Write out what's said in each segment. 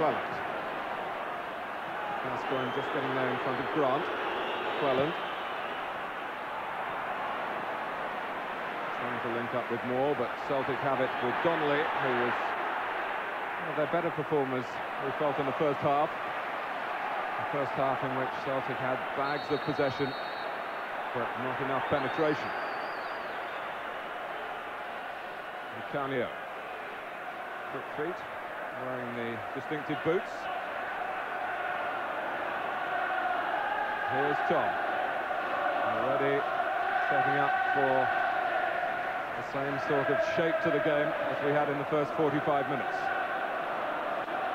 Cleland. Gascoigne just getting there in front of Grant. Cleland. Trying to link up with Moore, but Celtic have it with Donnelly, who was one of their better performers, we felt, in the first half. The first half in which Celtic had bags of possession, but not enough penetration. Canio. Quick feet, wearing the distinctive boots. Here's Tom. Already setting up for the same sort of shape to the game as we had in the first 45 minutes.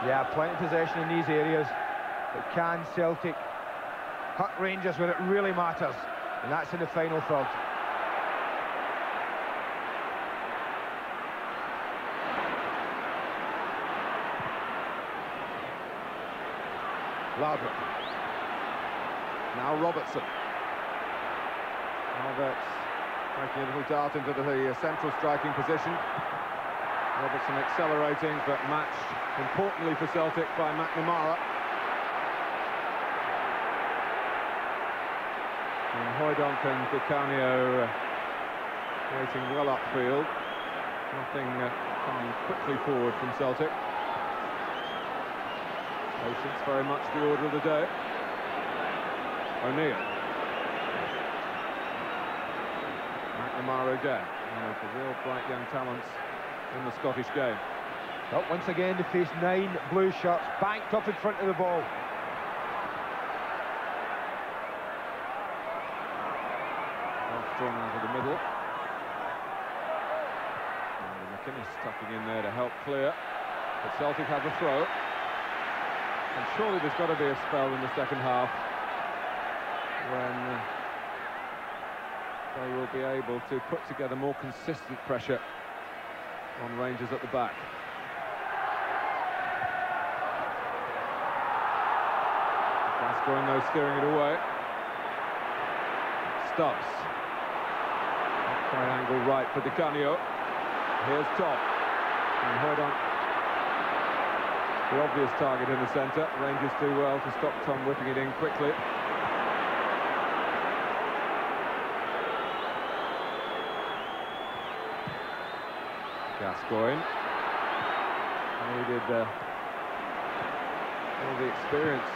Yeah, plenty of possession in these areas, but can Celtic hurt Rangers where it really matters? And that's in the final third. Lardner. Now Robertson. Albert's making a little dart into the central striking position. Robertson accelerating, but matched, importantly for Celtic, by McNamara. And Hoydonk and Di Canio waiting well upfield. Nothing coming quickly forward from Celtic. Patience very much the order of the day. O'Neill. McNamara again. One of the real bright young talents in the Scottish game. Well, once again, to face 9 blue shirts, banked up in front of the ball. Off drawn out of the middle. And McInnes tucking in there to help clear. But Celtic have the throw. And surely there's got to be a spell in the second half when they will be able to put together more consistent pressure on Rangers at the back. Gascoigne, though, steering it away. Stubbs. Quite angle right for Di Canio. Here's Tom. And Hoydonk, the obvious target in the centre. Rangers do well to stop Tom whipping it in quickly. Gascoigne needed all the experience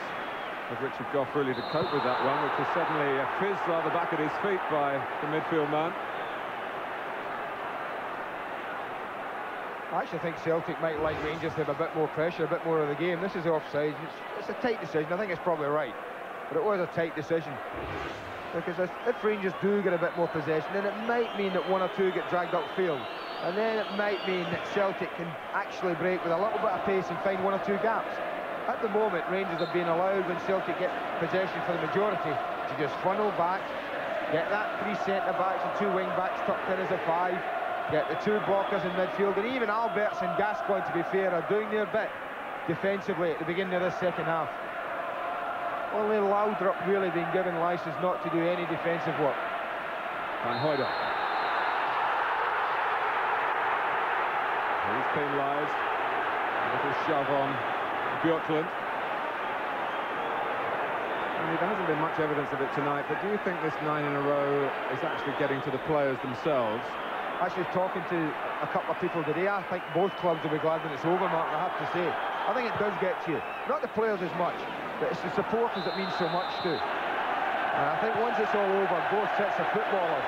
of Richard Gough really to cope with that one, which was suddenly fizzed rather back at his feet by the midfield man. I actually think Celtic might like Rangers to have a bit more pressure, a bit more of the game. This is offside. It's a tight decision. I think it's probably right, but it was a tight decision. Because if Rangers do get a bit more possession, then it might mean that 1 or 2 get dragged upfield. And then it might mean that Celtic can actually break with a little bit of pace and find 1 or 2 gaps. At the moment, Rangers have been allowed, when Celtic get possession for the majority, to just funnel back, get that 3 centre-backs and 2 wing-backs tucked in as a 5, get the 2 blockers in midfield, and even Alberts and Gascoigne, to be fair, are doing their bit defensively at the beginning of this second half. Only Laudrup really been given licence not to do any defensive work. Van Hooydonk. He's penalised. A little shove on Björklund. I mean, there hasn't been much evidence of it tonight, but do you think this 9 in a row is actually getting to the players themselves? Actually, talking to a couple of people today, I think both clubs will be glad when it's over, Mark, I have to say. I think it does get to you. Not the players as much, but it's the supporters that means so much to. And I think once it's all over, both sets of footballers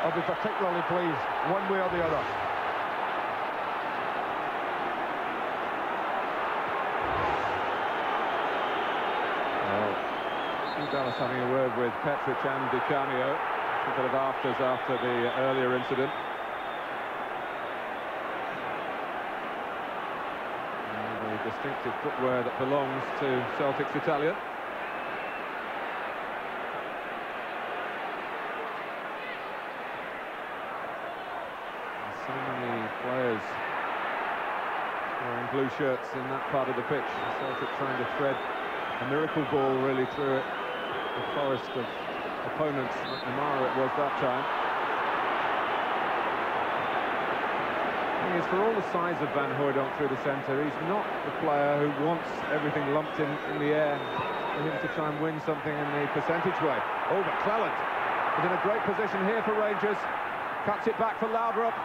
will be particularly pleased, one way or the other. Dallas having a word with Petric and Di Canio. A bit of afters after the earlier incident. And the distinctive footwear that belongs to Celtic's Italian. So many players wearing blue shirts in that part of the pitch. Celtic trying to thread a miracle ball really through it. The forest of opponents. McNamara it was that time. He is, for all the size of Van Hooijdonk through the centre, he's not the player who wants everything lumped in the air for him to try and win something in the percentage way. Oh, but Cleland is in a great position here for Rangers. Cuts it back for Laudrup.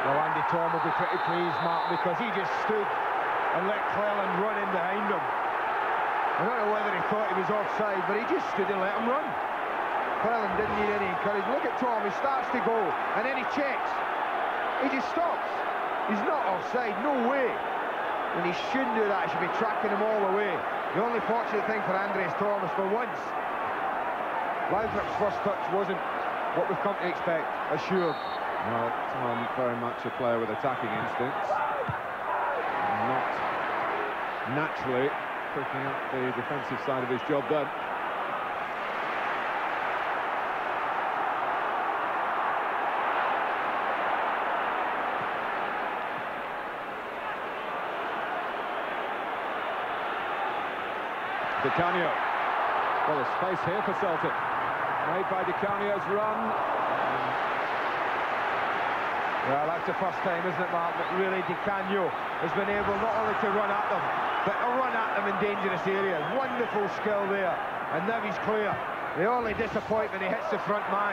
Well, Andy Thorne will be pretty pleased, Mark, because he just stood and let Cleland run in behind him. I don't know whether he thought he was offside, but he just stood and let him run. Cleland didn't need any encouragement. Look at Tom, he starts to go, and then he checks. He just stops. He's not offside, no way. And he shouldn't do that, he should be tracking him all the way. The only fortunate thing for Andres Thomas, for once, Laudrup's first touch wasn't what we've come to expect, assured. Well, Tom, very much a player with attacking instincts. Not naturally picking up the defensive side of his job done. Di Canio. Well, there's space here for Celtic. Made by Di Canio's run. Well, that's the first time, isn't it, Mark, that really Di Canio has been able not only to run at them, but to run at them in dangerous areas. Wonderful skill there, and now he's clear. The only disappointment, he hits the front man.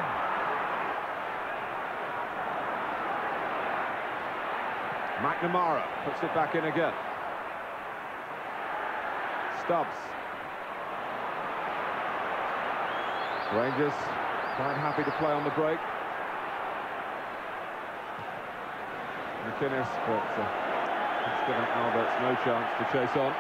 McNamara puts it back in again. Stubbs. Rangers quite happy to play on the break. McInnes, but it's given Alberts no chance to chase on.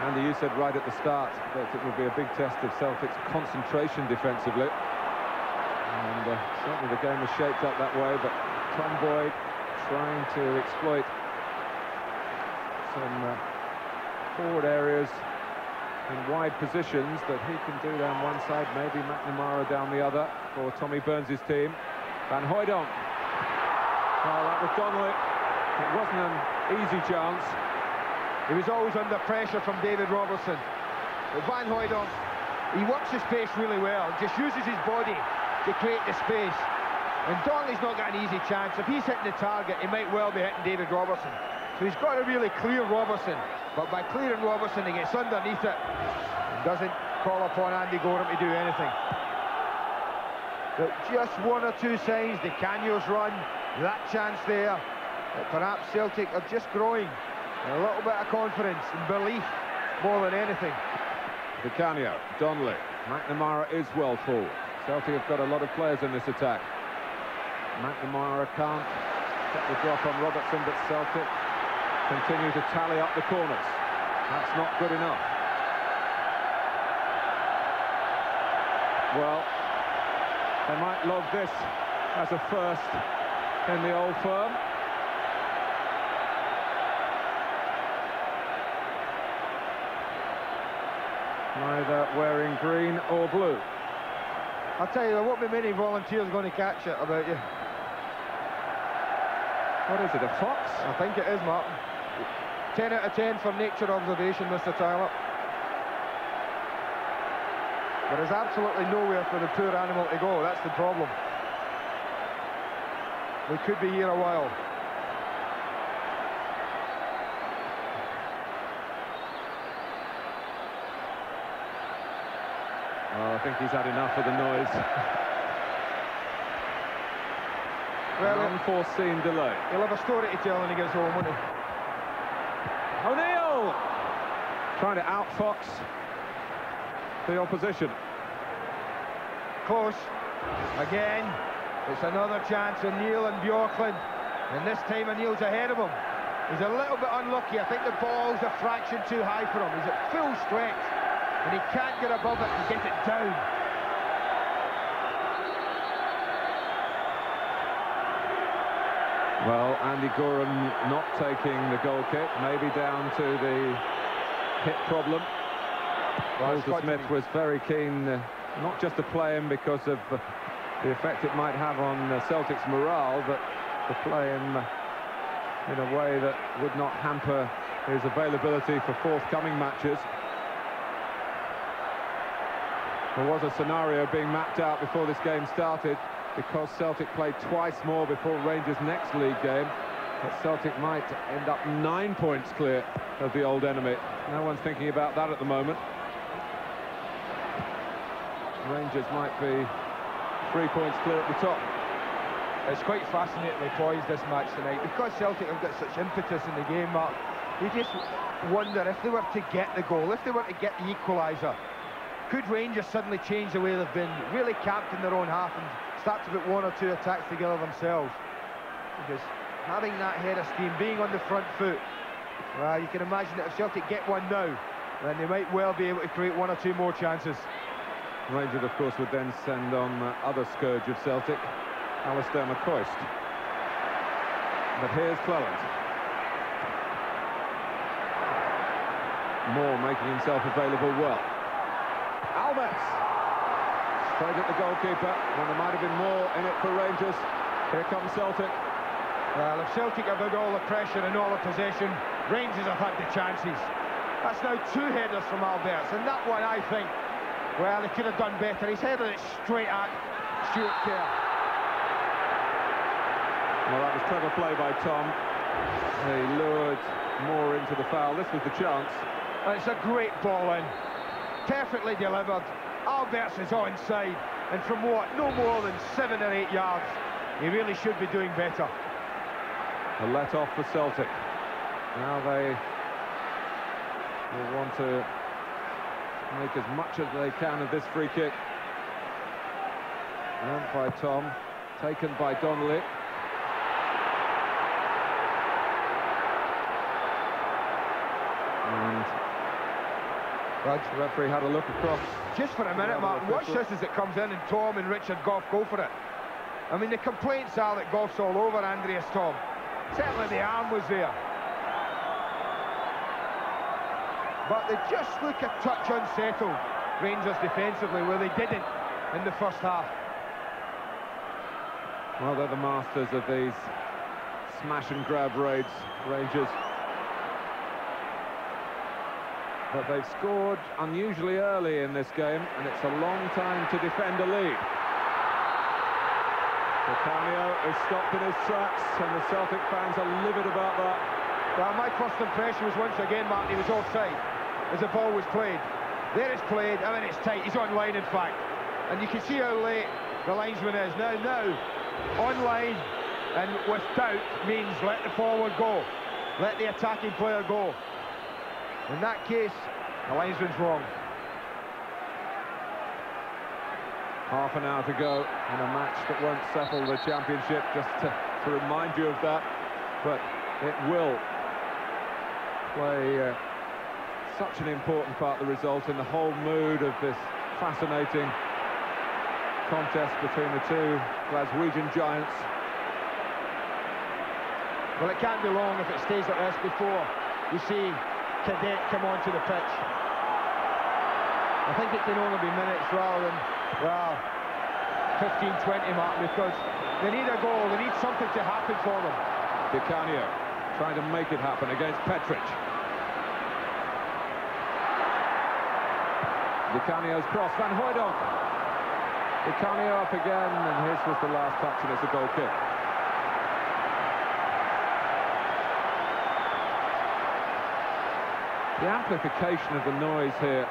Andy, you said right at the start that it would be a big test of Celtic's concentration defensively. And certainly the game was shaped up that way, but Tom Boyd trying to exploit some forward areas in wide positions that he can do down one side, maybe McNamara down the other for Tommy Burns' team. Van Hooijdonk. Well, that was Donnelly. It wasn't an easy chance. He was always under pressure from David Robertson. But Van Hooijdonk, he works the space really well, just uses his body to create the space. And Donnelly's not got an easy chance. If he's hitting the target, he might well be hitting David Robertson. So he's got to really clear Robertson. But by clearing Robertson, he gets underneath it and doesn't call upon Andy Gorham to do anything. But just one or two signs, Di Canio's run, that chance there, that perhaps Celtic are just growing a little bit of confidence and belief more than anything. Di Canio, Donnelly, McNamara is well forward. Celtic have got a lot of players in this attack. McNamara can't get the drop on Robertson, but Celtic continue to tally up the corners. That's not good enough. Well, they might log this as a first in the Old Firm. Neither wearing green or blue. I'll tell you, there won't be many volunteers going to catch it about you. What is it, a fox? I think it is, Martin. 10 out of 10 for nature observation, Mr. Tyler. There is absolutely nowhere for the poor animal to go, that's the problem. We could be here a while. Well, I think he's had enough of the noise. Well, an unforeseen delay. He'll have a story to tell when he gets home, won't he? O'Neill! Trying to outfox the opposition. Close. Again, it's another chance. O'Neill and Bjorklund. And this time O'Neill's ahead of him. He's a little bit unlucky. I think the ball's a fraction too high for him. He's at full stretch. And he can't get above it and get it down. Well, Andy Gorham not taking the goal kick, maybe down to the hip problem. Walter Smith was very keen not just to play him because of the effect it might have on Celtic's morale, but to play him in a way that would not hamper his availability for forthcoming matches. There was a scenario being mapped out before this game started, because Celtic played twice more before Rangers' next league game, that Celtic might end up 9 points clear of the old enemy. No one's thinking about that at the moment. Rangers might be 3 points clear at the top. It's quite fascinatingly poised, this match tonight, because Celtic have got such impetus in the game, Mark. You just wonder, if they were to get the goal, if they were to get the equaliser, could Rangers suddenly change the way they've been, really camped in their own half and start to put 1 or 2 attacks together themselves? Because having that head of steam, being on the front foot, well, you can imagine that if Celtic get one now, then they might well be able to create 1 or 2 more chances. Rangers, of course, would then send on the other scourge of Celtic, Alistair McCoist. But here's Cleland. Moore making himself available well. Alves! Straight at the goalkeeper, and there might have been more in it for Rangers. Here comes Celtic. Well, if Celtic have had all the pressure and all the possession, Rangers have had the chances. That's now 2 headers from Alves, and that one, I think, well, he could have done better. He's headed it straight at Stuart Kerr. Well, that was clever play by Tom. He lured Moore into the foul. This was the chance. It's a great ball in. Perfectly delivered. Alves is onside. And from what? No more than 7 or 8 yards. He really should be doing better. A let-off for Celtic. Now they will want to make as much as they can of this free kick. Earned by Tom, taken by Donnelly. And the referee had a look across. Just for a minute, Martin, watch this as it comes in and Tom and Richard Gough go for it. I mean, the complaints are that Gough's all over Andreas Tom. Certainly the arm was there. But they just look a touch unsettled, Rangers defensively, where they didn't in the first half. Well, they're the masters of these smash and grab raids, Rangers. But they've scored unusually early in this game, and it's a long time to defend a lead. Cameo is stopped in his tracks, and the Celtic fans are livid about that. Well, my first impression was once again, Martin, he was offside as the ball was played. There it's played, I mean, it's tight, he's on line in fact. And you can see how late the linesman is. Now, on line and with doubt means let the forward go. Let the attacking player go. In that case, the linesman's wrong. Half an hour to go in a match that won't settle the championship, just to remind you of that. But it will play such an important part of the result in the whole mood of this fascinating contest between the two Glaswegian giants. Well, it can't be long if it stays like this before you see Cadet come onto the pitch. I think it can only be minutes rather than, well, 15, 20, Martin, because they need a goal, they need something to happen for them. Di Canio trying to make it happen against Petric. Di Canio's cross, Van Hooijdonk. Di Canio up again, and his was the last touch, and it's a goal kick. The amplification of the noise here,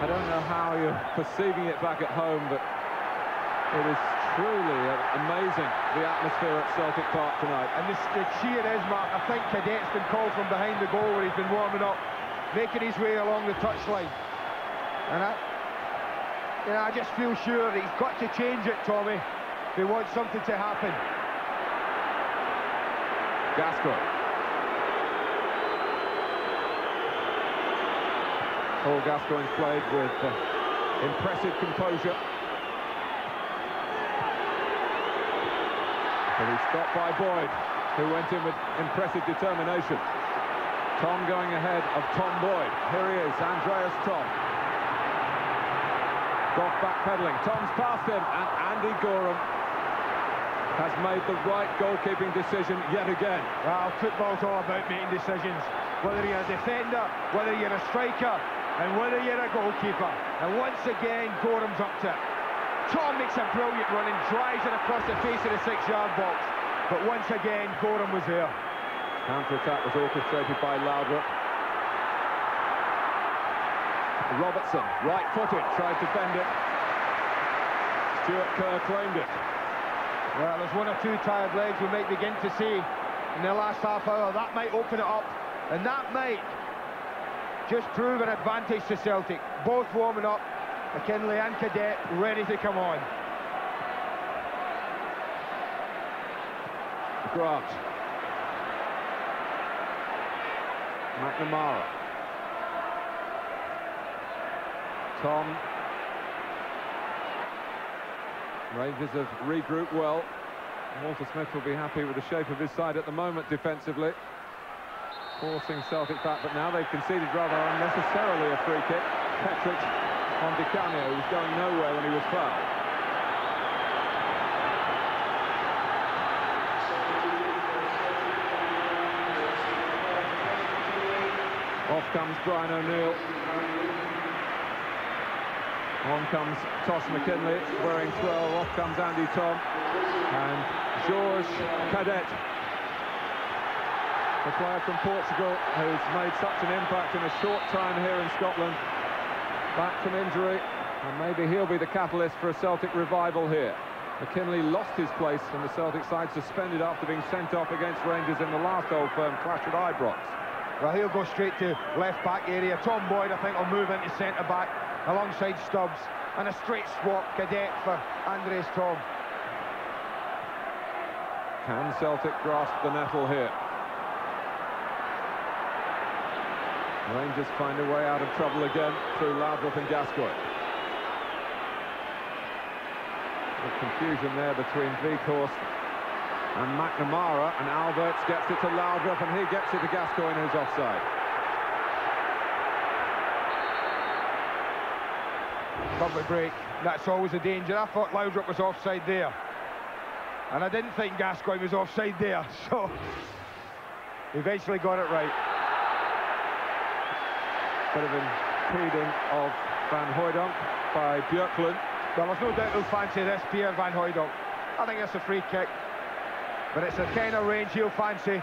I don't know how you're perceiving it back at home, but it is truly amazing, the atmosphere at Celtic Park tonight. And the cheer is, Mark, I think Cadet's been called from behind the goal where he's been warming up, making his way along the touchline. And I just feel sure that he's got to change it, Tommy, if he wants something to happen. Gascoigne. Paul Gascoigne's played with impressive composure. But he's stopped by Boyd, who went in with impressive determination. Tom going ahead of Tom Boyd. Here he is, Andreas Tom. Gough backpedaling. Tom's past him, and Andy Gorham has made the right goalkeeping decision yet again. Well, football's all about making decisions. Whether you're a defender, whether you're a striker, And whether you're a goalkeeper, and once again, Goram's up to it. Tom makes a brilliant run and drives it across the face of the 6-yard box. But once again, Goram was there. Counter-attack was orchestrated by Laudrup. Robertson, right-footed, tried to bend it. Stuart Kerr claimed it. Well, there's one or two tired legs we might begin to see in the last half hour. That might open it up, and that might just prove an advantage to Celtic. Both warming up, McKinley and Cadet ready to come on. Grant. McNamara. Tom. Rangers have regrouped well. Walter Smith will be happy with the shape of his side at the moment defensively. Forcing Celtic back, but now they've conceded rather unnecessarily a free kick. Petric on Di Canio, who was going nowhere when he was fouled. Off comes Brian O'Neill. On comes Tosh McKinley, wearing 12. Off comes Andy Tom. And Georges Cadet, the player from Portugal who's made such an impact in a short time here in Scotland. Back from injury, and maybe he'll be the catalyst for a Celtic revival here. McKinley lost his place in the Celtic side, suspended after being sent off against Rangers in the last Old Firm clash at Ibrox. Well, he'll go straight to left-back area. Tom Boyd, I think, will move into centre-back alongside Stubbs. And a straight swap, Cadet for Andres Tom. Can Celtic grasp the nettle here? Rangers find a way out of trouble again through Laudrup and Gascoigne. The confusion there between Weghorst and McNamara, and Alberts gets it to Laudrup, and he gets it to Gascoigne, who's offside. Lovely break. That's always a danger. I thought Laudrup was offside there, and I didn't think Gascoigne was offside there, so eventually got it right. Bit of impeding of Van Hooijdonk by Björklund. Well, there's no doubt he'll fancy this, Pierre Van Hooijdonk. I think it's a free kick, but it's the kind of range he'll fancy.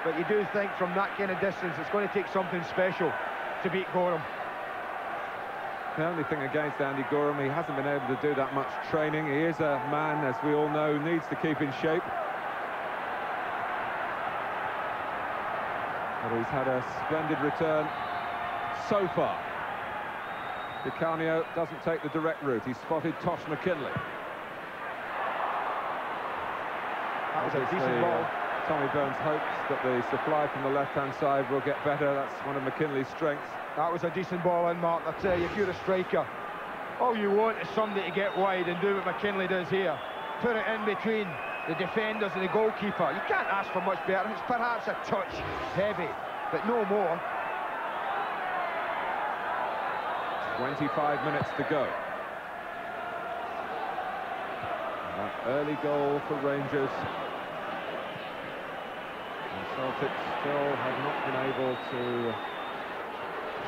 But you do think from that kind of distance it's going to take something special to beat Goram. The only thing against Andy Goram, he hasn't been able to do that much training. He is a man, as we all know, who needs to keep in shape. But he's had a splendid return so far. Di Canio doesn't take the direct route. He spotted Tosh McKinley. That was a decent ball. Tommy Burns hopes that the supply from the left-hand side will get better. That's one of McKinley's strengths. That was a decent ball in, Mark. I tell you, if you're a striker, all you want is somebody to get wide and do what McKinley does here. Put it in between the defenders and the goalkeeper. You can't ask for much better. It's perhaps a touch heavy, but no more. 25 minutes to go. An early goal for Rangers. And Celtic still have not been able to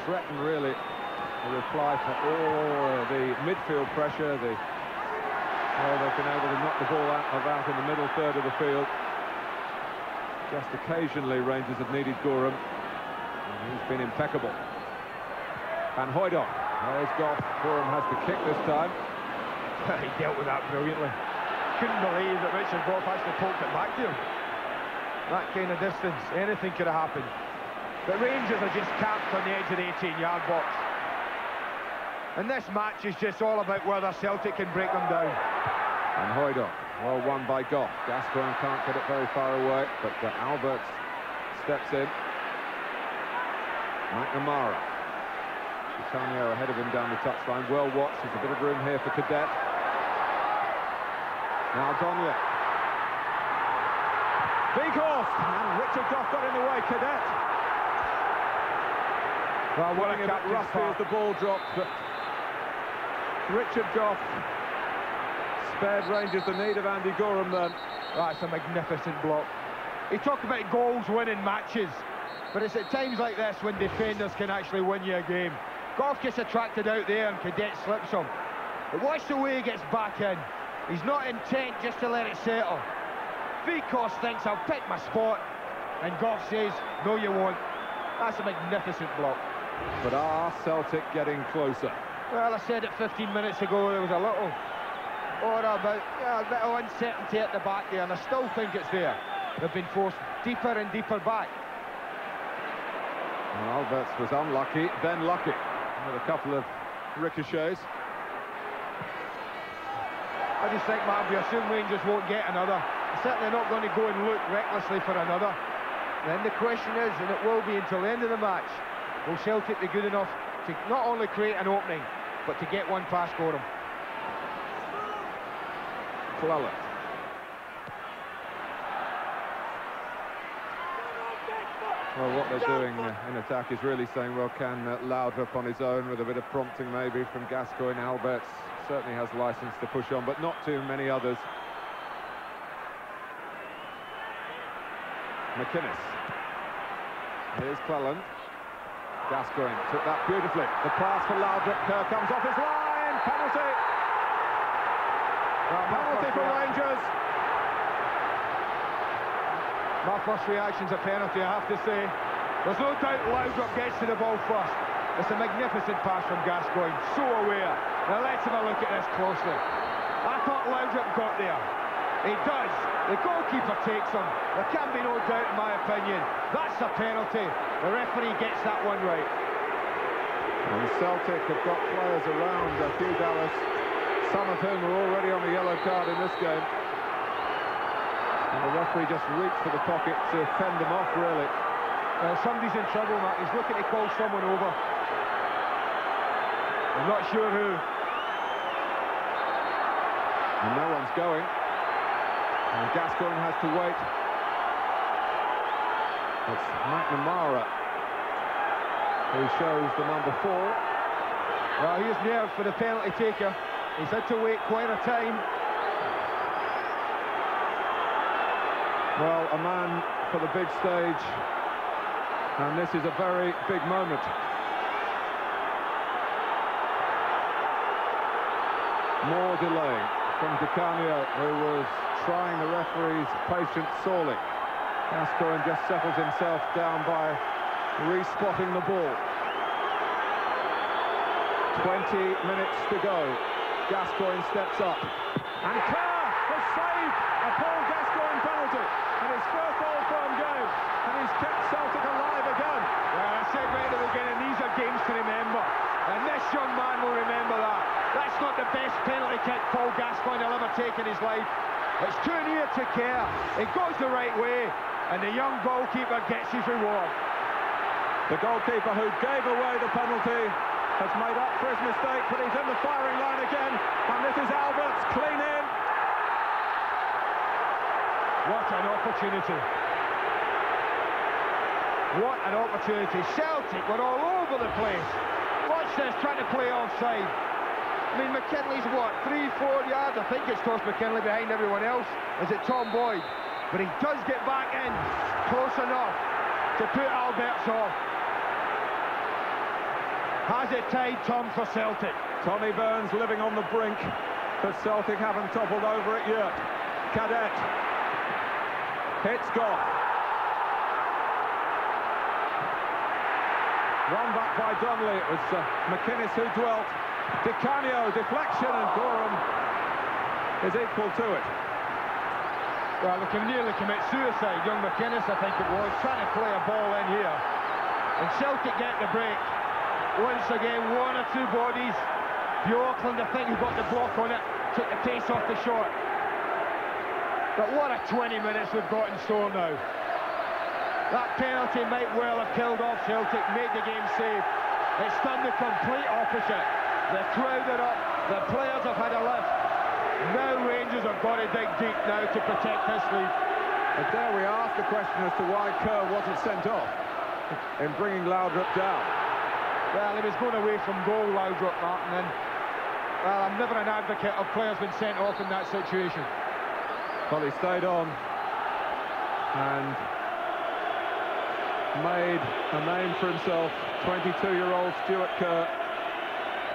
threaten, really, a reply for all the midfield pressure. Well, they've been able to knock the ball out in the middle third of the field. Just occasionally, Rangers have needed Goram, and he's been impeccable. Van Hooijdonk. There's Goff. Goram has the kick this time. He dealt with that brilliantly. Couldn't believe that Richard Goff actually poked it back to him. That kind of distance, anything could have happened. But Rangers are just camped on the edge of the 18-yard box. And this match is just all about whether Celtic can break them down. And Hooijdonk, well won by Goff. Gascoigne can't get it very far away, but Alberts steps in. McNamara. Di Canio ahead of him down the touchline. Well watched. There's a bit of room here for Cadet. Now Donier. Weghorst, and Richard Goff got in the way. Cadet. Well, what a bit rusty as the ball dropped, but Richard Goff spared Rangers the need of Andy Goram then. That's a magnificent block. He talked about goals winning matches. But it's at times like this when defenders can actually win you a game. Goff gets attracted out there and Cadet slips him. But watch the way he gets back in. He's not intent just to let it settle. Vikos thinks, I'll pick my spot. And Goff says, no you won't. That's a magnificent block. But are Celtic getting closer? Well, I said it 15 minutes ago, there was a little aura about, a bit of uncertainty at the back there, and I still think it's there. They've been forced deeper and deeper back. Well, Alberts was unlucky, then lucky, with a couple of ricochets. I just think, Matt, we assume Rangers won't get another. They're certainly not going to go and look recklessly for another. Then the question is, and it will be until the end of the match, will Celtic be good enough to not only create an opening, but to get one past Gorham? Cleland. Well, what they're doing in attack is really saying, well, can Laudrup on his own, with a bit of prompting maybe from Gascoigne. Alberts certainly has license to push on, but not too many others. McInnes. Here's Cleland. Gascoigne took that beautifully. The pass for Laudrup. Kerr comes off his line. Penalty. Penalty for Rangers. My first reaction's a penalty, I have to say. There's no doubt Laudrup gets to the ball first. It's a magnificent pass from Gascoigne. So aware. Now let's have a look at this closely. I thought Laudrup got there. He does. The goalkeeper takes him. There can be no doubt, in my opinion. That's a penalty. The referee gets that one right. And Celtic have got players around Hugh Dallas, some of whom are already on the yellow card in this game. And the referee just reached for the pocket to fend them off, really. Somebody's in trouble, Matt. He's looking to call someone over. I'm not sure who. And no one's going. And Gascoigne has to wait. It's McNamara who shows the number 4. Well, he's nerved for the penalty taker. He's had to wait quite a time. Well, a man for the big stage. And this is a very big moment. More delaying from Di Canio, who was trying the referee's patience sorely. Gascoigne just settles himself down by respotting the ball. 20 minutes to go. Gascoigne steps up. And Kerr has saved a Paul Gascoigne penalty in his first all-firm game. And he's kept Celtic alive again. Well, I said right at the beginning, these are games to remember. And this young man will remember that. That's not the best penalty kick Paul Gascoigne will ever take in his life. It's too near to Kerr. It goes the right way, and the young goalkeeper gets his reward. The goalkeeper who gave away the penalty has made up for his mistake, but he's in the firing line again, and this is Alberts, clean in. What an opportunity. What an opportunity. Celtic were all over the place. Watch this, trying to play offside. I mean, McKinley's what, 3-4 yards? I think it's Tosh McKinley behind everyone else. Is it Tom Boyd? But he does get back in close enough to put Alberts off. Has it tied, Tom, for Celtic? Tommy Burns living on the brink, but Celtic haven't toppled over it yet. Cadet hits Goff. Run back by Donnelly. It was McInnes who dwelt. Di Canio, deflection, and Gorham is equal to it. Well, they can nearly commit suicide. Young McInnes, I think it was, trying to play a ball in here. And Celtic get the break. Once again, one or two bodies. Bjorklund, I think, who got the block on it, took the pace off the shot. But what a 20 minutes we've got in store now. That penalty might well have killed off Celtic, made the game safe. It's done the complete opposite. They're crowded up, the players have had a lift. Now Rangers have got to dig deep now to protect this lead. But there we ask the question as to why Kerr wasn't sent off in bringing Laudrup down. Well, he was going away from goal, Laudrup, Martin, and well, I'm never an advocate of players being sent off in that situation. Well, he stayed on, and made a name for himself, 22-year-old Stuart Kerr.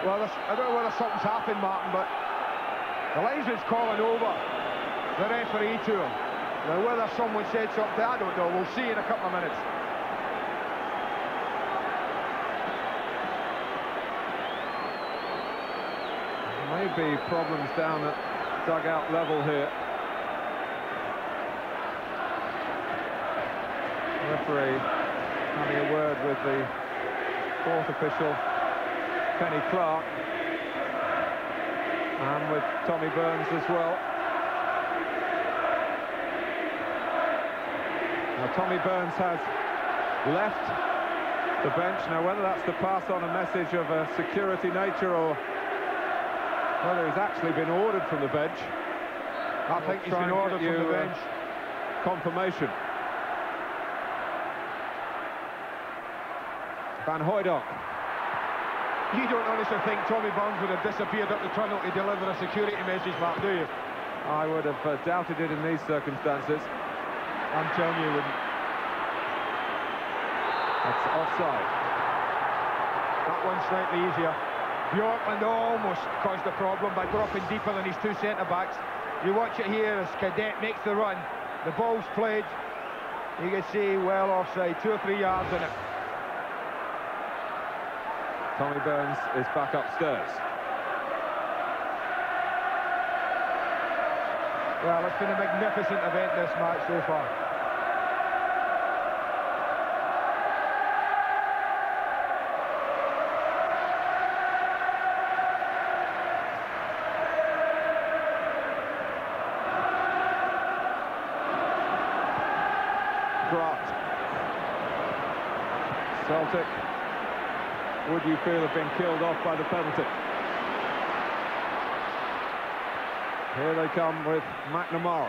Well, I don't know whether something's happened, Martin, but the linesman's calling over the referee to him. Now, whether someone said something, I don't know. We'll see in a couple of minutes. Maybe problems down at dugout level here. The referee having a word with the fourth official, Kenny Clark, and with Tommy Burns as well. Now Tommy Burns has left the bench. Now whether that's to pass on a message of a security nature or whether he's actually been ordered from the bench. I think he's been ordered from the bench. Confirmation. Van Hooijdonk. You don't honestly think Tommy Burns would have disappeared up the tunnel to deliver a security message, Mark, do you? I would have doubted it in these circumstances. I'm telling you, wouldn't. That's offside. That one's slightly easier. Bjorkland almost caused the problem by dropping deeper than his two centre-backs. You watch it here as Cadet makes the run. The ball's played. You can see well offside, 2 or 3 yards in it. Tommy Burns is back upstairs. Well, it's been a magnificent event, this match so far. Celtic, would you feel have been killed off by the penalty? Here they come with McNamara.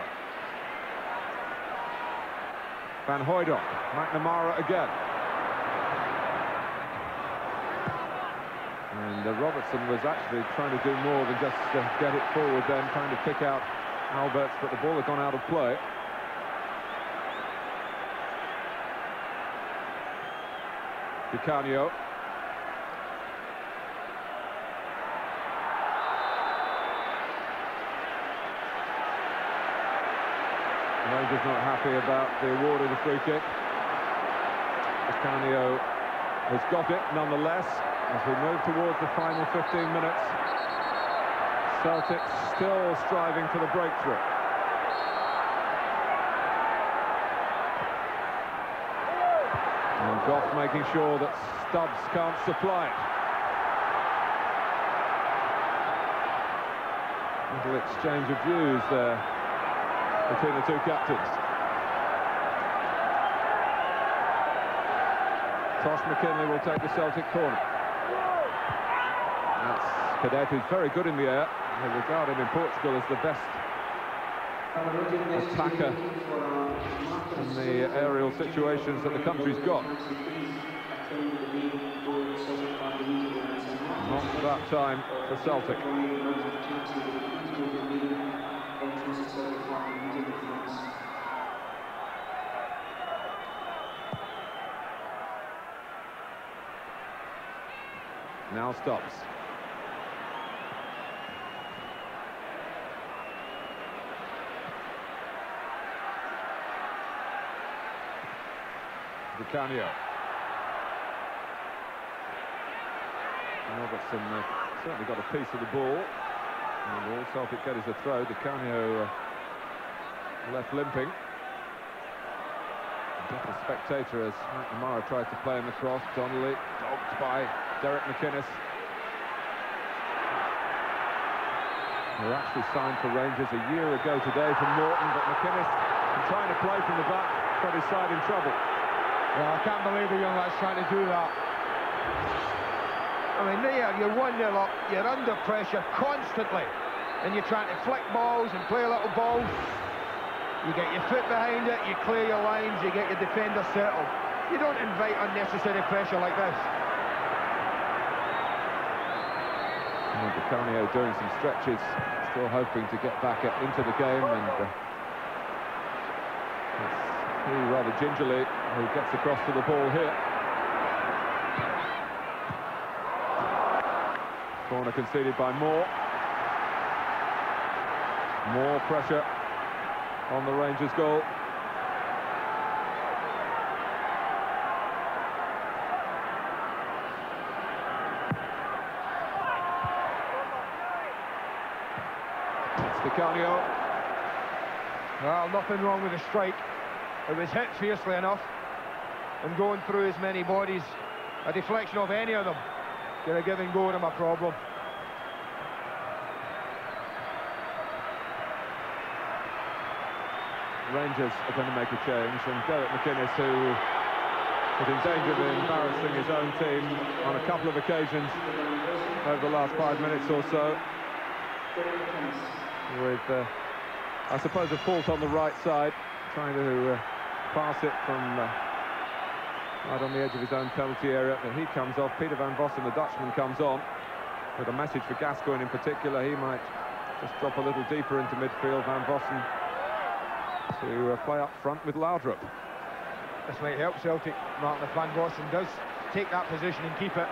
Van Hooijdonk, McNamara again. And Robertson was actually trying to do more than just get it forward then, trying to pick out Alberts, but the ball had gone out of play. Di Canio. Rangers not happy about the award of the free kick. Di Canio has got it nonetheless as we move towards the final 15 minutes. Celtic still striving for the breakthrough. And Goff making sure that Stubbs can't supply it. Little exchange of views there between the two captains. Tosh McKinley will take the Celtic corner. That's Cadet, who's very good in the air. They regard him in Portugal as the best attacker in the aerial situations that the country's got. Not that time for Celtic. Now stops. Di Canio. Robertson certainly got a piece of the ball. And all Celtic get is a throw. Di Canio left limping. Just a spectator as McNamara tried to play him across. Donnelly dogged by Derek McInnes. They were actually signed for Rangers a year ago today from Morton, but McInnes, trying to play from the back, got his side in trouble. Well, I can't believe the young lad's trying to do that. I mean, there, you're 1-0 up, you're under pressure constantly, and you're trying to flick balls and play little balls. You get your foot behind it, you clear your lines, you get your defender settled. You don't invite unnecessary pressure like this. Di Canio doing some stretches, still hoping to get back into the game, and He rather gingerly who gets across to the ball here. Corner conceded by Moore. More pressure on the Rangers goal. Canio. Well, nothing wrong with the strike. It was hit fiercely enough, and going through as many bodies, a deflection of any of them could have given go them a problem. Rangers are going to make a change, and Derek McInnes, who was in danger of embarrassing his own team on a couple of occasions over the last 5 minutes or so, with, I suppose, a fault on the right side, trying to pass it from right on the edge of his own penalty area, but he comes off. Peter van Vossen, the Dutchman, comes on with a message for Gascoigne in particular. He might just drop a little deeper into midfield, Van Vossen, to play up front with Laudrup. This might help Celtic, Martin, if Van Vossen does take that position and keep it.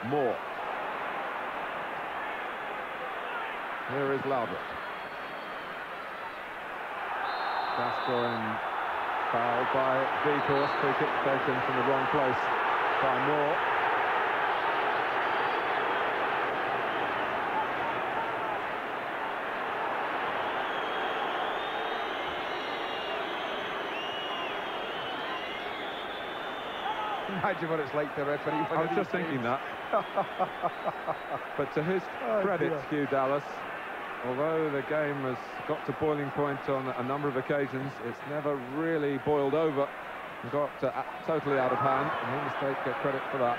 Moore. Here is Laudrup. Gascoigne fouled by Weghorst. Free kick taken from the wrong place by Moore. Imagine what it's like to referee. I was just thinking that. But to his credit, Hugh Dallas, although the game has got to boiling point on a number of occasions, it's never really boiled over and got totally out of hand, and he must take credit for that.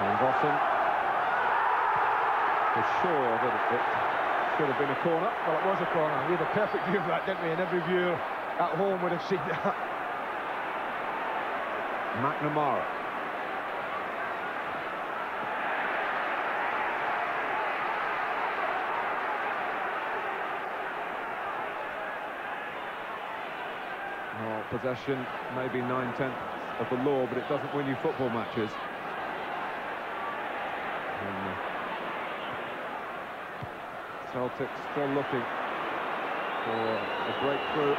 Van Vossen was sure that it should have been a corner. Well, it was a corner. We had a perfect view of that, didn't we? And every viewer at home would have seen that. McNamara. Well, possession may be 9/10 of the law, but it doesn't win you football matches. And, Celtic still looking for a breakthrough.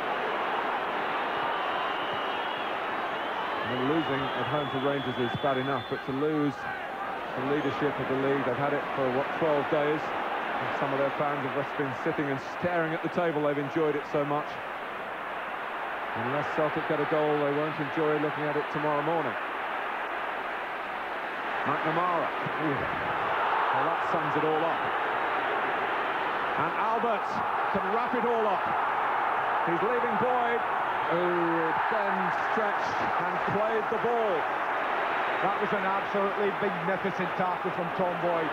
And losing at home to Rangers is bad enough, but to lose the leadership of the league, they've had it for, what, 12 days? And some of their fans have just been sitting and staring at the table. They've enjoyed it so much. Unless Celtic get a goal, they won't enjoy looking at it tomorrow morning. McNamara. Well, that sums it all up. And Albert can wrap it all up. He's leaving Boyd, who then stretched and played the ball. That was an absolutely magnificent tackle from Tom Boyd.